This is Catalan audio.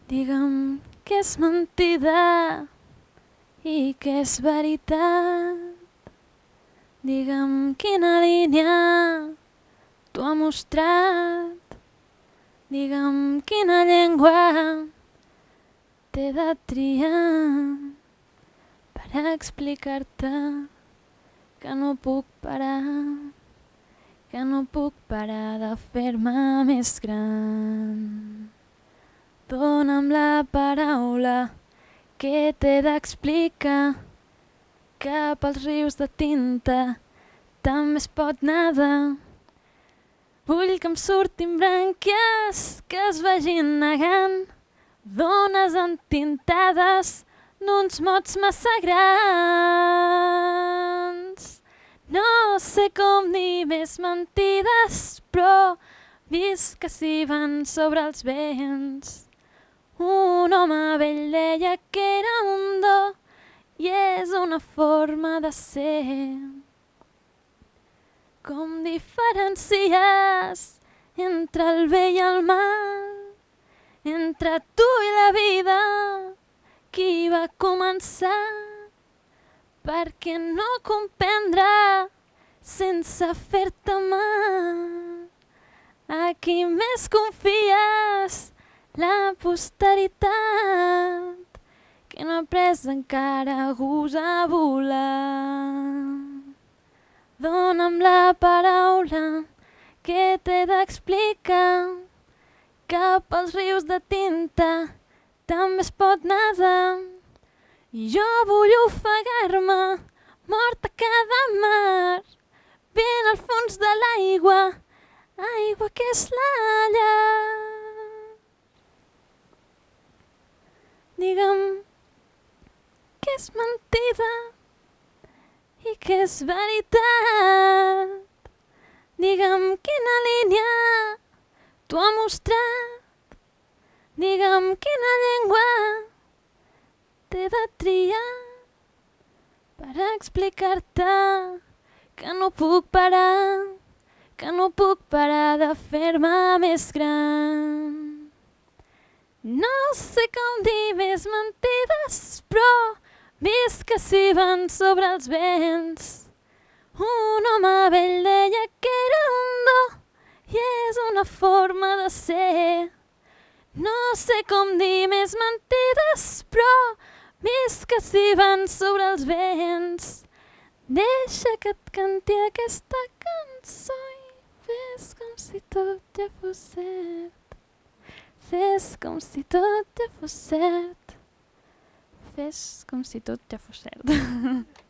Digue'm què és mentida i què és veritat. Digue'm quina línia t'ho ha mostrat. Digue'm quina llengua t'he de triar per explicar-te que no puc parar, que no puc parar de fer-me més gran. Dóna'm la paraula que t'he d'explicar que pels rius de tinta també es pot nedar. Vull que em surtin brànquies que es vagin negant, dones entintades d'uns mots massa grans. No sé com dir més mentides, però visc que s'hi van sobre els vents. Un home vell deia que era un do i és una forma de ser. Com diferencies entre el bé i el mal, entre tu i la vida, qui va començar? Per què no comprendre sense fer-te mal? A qui més confies? La posteritat que no ha après encara gust a volar. Dóna'm la paraula que t'he d'explicar que pels rius de tinta també es pot nedar. I jo vull ofegar-me morta a cada mar, ben al fons de l'aigua, aigua que és la llar. Digue'm què és mentida i què és veritat. Digue'm quina línia t'ho ha mostrat. Digue'm quina llengua t'he de triar per explicar-te que no puc parar, que no puc parar de fer-me més gran. No sé com dir més mentides, però visc que s'hi van sobre els vents. Un home vell deia que era un do i és una forma de ser. No sé com dir més mentides, però visc que s'hi van sobre els vents. Deixa que et canti aquesta cançó i fes com si tot ja fos cert. Fes com si tot ja fos cert. Fes com si tot ja fos cert.